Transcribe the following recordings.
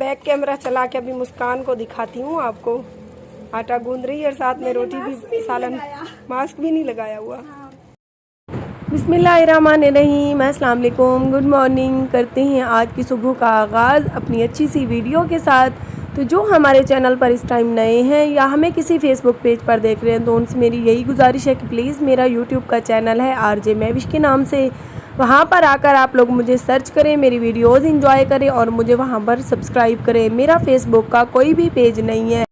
Back camera चला के अभी मुस्कान को दिखाती हूँ आपको। आटा गूंद रही है और साथ में रोटी भी, सालन, मास्क भी नहीं लगाया हुआ। बिस्मिल्लाहिर्रहमानिर्रहीम, अस्सलाम वालेकुम, गुड मॉर्निंग। करते हैं आज की सुबह का आगाज़ अपनी अच्छी सी वीडियो के साथ। तो जो हमारे चैनल पर इस टाइम नए हैं या हमें किसी फेसबुक पेज पर देख रहे हैं तो उनसे मेरी यही गुजारिश है कि प्लीज़ मेरा यूट्यूब का चैनल है आरजे महविश के नाम से, वहाँ पर आकर आप लोग मुझे सर्च करें, मेरी वीडियोज़ इंजॉय करें और मुझे वहाँ पर सब्सक्राइब करें। मेरा फेसबुक का कोई भी पेज नहीं है।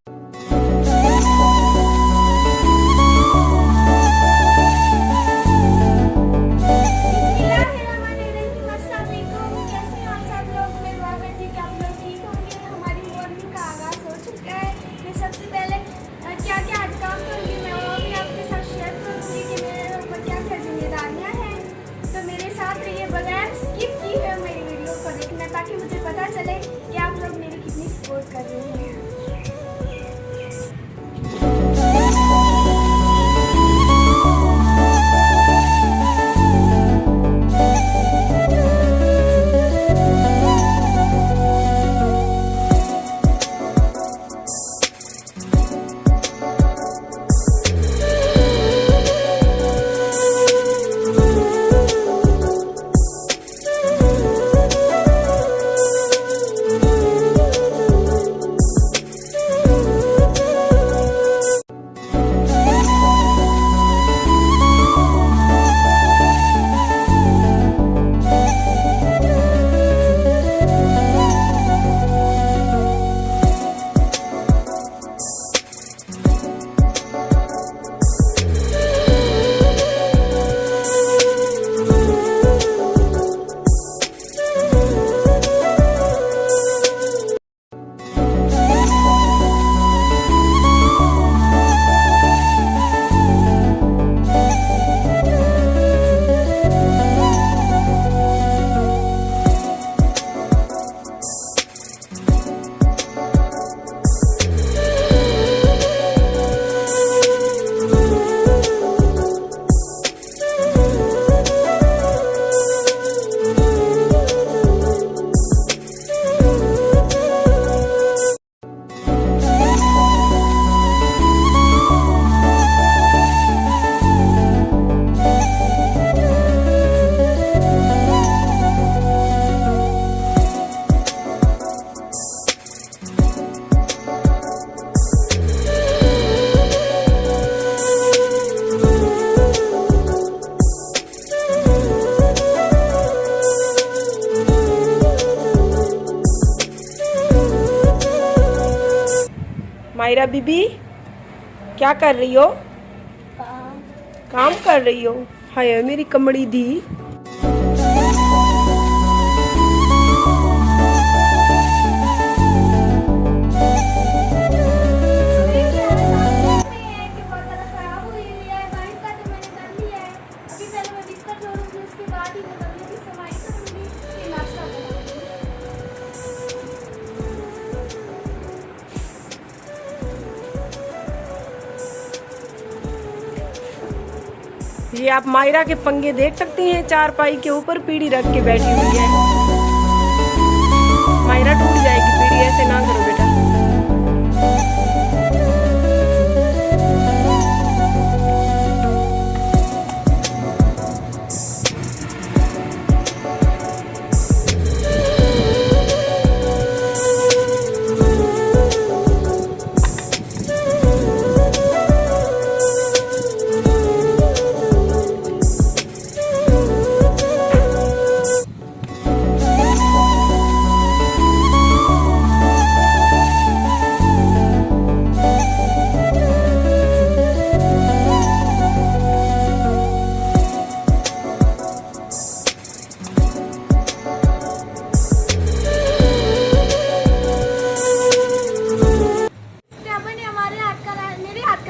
ताकि मुझे पता चले कि आप लोग मेरी कितनी सपोर्ट कर रहे हैं। मायरा बीबी क्या कर रही हो? काम कर रही हो? हाय मेरी कमड़ी दी। ये आप मायरा के पंगे देख सकती हैं, चारपाई के ऊपर पीढ़ी रख के बैठी हुई है। मायरा टूट जाएगी पीढ़ी, ऐसे ना करो बेटा।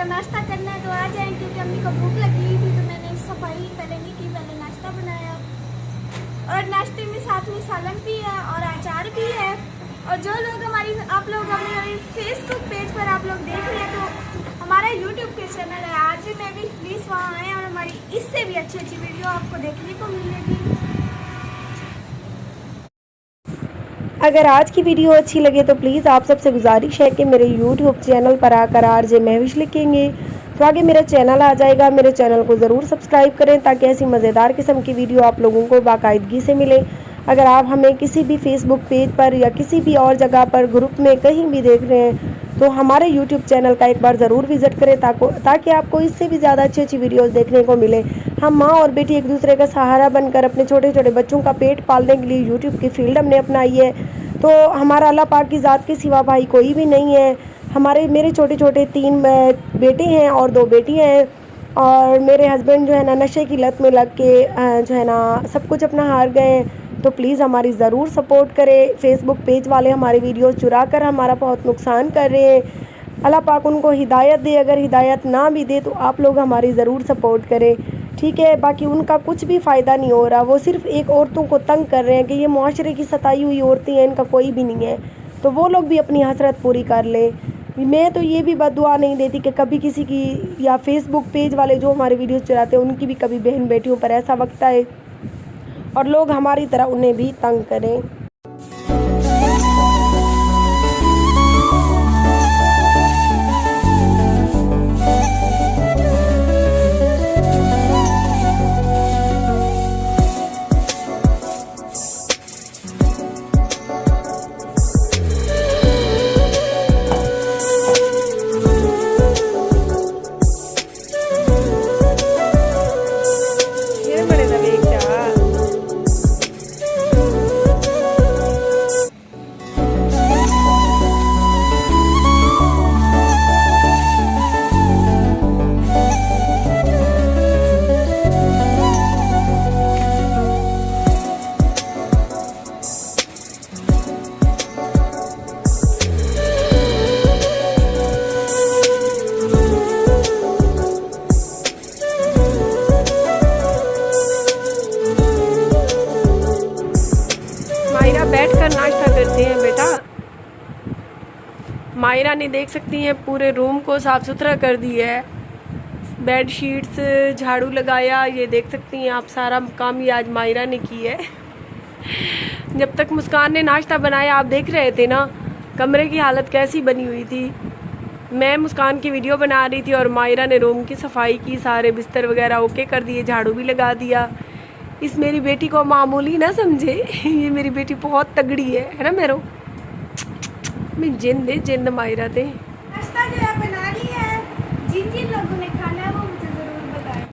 नाश्ता करना है तो आ जाएं, क्योंकि अम्मी को भूख लगी थी तो मैंने सफाई पहले नहीं की, पहले नाश्ता बनाया। और नाश्ते में साथ में सालन भी है और अचार भी है। और जो लोग आप लोग हमारे फेसबुक पेज पर आप लोग देख रहे हैं तो हमारा यूट्यूब के चैनल है आरजे महविश, प्लीज़ वहाँ आएँ और हमारी इससे भी अच्छी अच्छी वीडियो आपको देखने को मिलेगी। अगर आज की वीडियो अच्छी लगे तो प्लीज़ आप सबसे गुजारिश है कि मेरे यूट्यूब चैनल पर आकर RJ महविश लिखेंगे तो आगे मेरा चैनल आ जाएगा। मेरे चैनल को ज़रूर सब्सक्राइब करें ताकि ऐसी मज़ेदार किस्म की वीडियो आप लोगों को बाकायदगी से मिले। अगर आप हमें किसी भी फेसबुक पेज पर या किसी भी और जगह पर ग्रुप में कहीं भी देख रहे हैं तो हमारे यूट्यूब चैनल का एक बार ज़रूर विज़िट करें ताकि आपको इससे भी ज़्यादा अच्छी अच्छी वीडियोस देखने को मिले। हम माँ और बेटी एक दूसरे का सहारा बनकर अपने छोटे छोटे बच्चों का पेट पालने के लिए यूट्यूब की फील्ड हमने अपनाई है। तो हमारा अल्लाह पाक की ज़ात के सिवा भाई कोई भी नहीं है। मेरे छोटे छोटे 3 बेटे हैं और 2 बेटियाँ हैं और मेरे हस्बैंड जो है ना नशे की लत में लग के जो है ना सब कुछ अपना हार गए हैं। तो प्लीज़ हमारी ज़रूर सपोर्ट करें। फेसबुक पेज वाले हमारे वीडियोस चुरा कर हमारा बहुत नुकसान कर रहे हैं। अल्लाह पाक उनको हिदायत दे, अगर हिदायत ना भी दे तो आप लोग हमारी ज़रूर सपोर्ट करें, ठीक है। बाकी उनका कुछ भी फ़ायदा नहीं हो रहा, वो सिर्फ एक औरतों को तंग कर रहे हैं कि ये मुआशरे की सताई हुई औरतें हैं, इनका कोई भी नहीं है, तो वो लोग भी अपनी हसरत पूरी कर लें। मैं तो ये भी बद्दुआ नहीं देती कि कभी किसी की या फेसबुक पेज वाले जो हमारे वीडियोस चलाते हैं उनकी भी कभी बहन बेटियों पर ऐसा वक्त आए और लोग हमारी तरह उन्हें भी तंग करें। मायरा बैठकर नाश्ता करते हैं बेटा। मायरा ने देख सकती हैं पूरे रूम को साफ़ सुथरा कर दिया है, बेड शीट्स झाड़ू लगाया, ये देख सकती हैं आप सारा काम ये आज मायरा ने किया है। जब तक मुस्कान ने नाश्ता बनाया आप देख रहे थे ना कमरे की हालत कैसी बनी हुई थी। मैं मुस्कान की वीडियो बना रही थी और मायरा ने रूम की सफाई की, सारे बिस्तर वगैरह ओके कर दिए, झाड़ू भी लगा दिया। इस मेरी बेटी को मामूली ना समझे, ये मेरी बेटी बहुत तगड़ी है ना मेरो। मैं जिंद मायरा थे। नाश्ता जो है बना लिया है।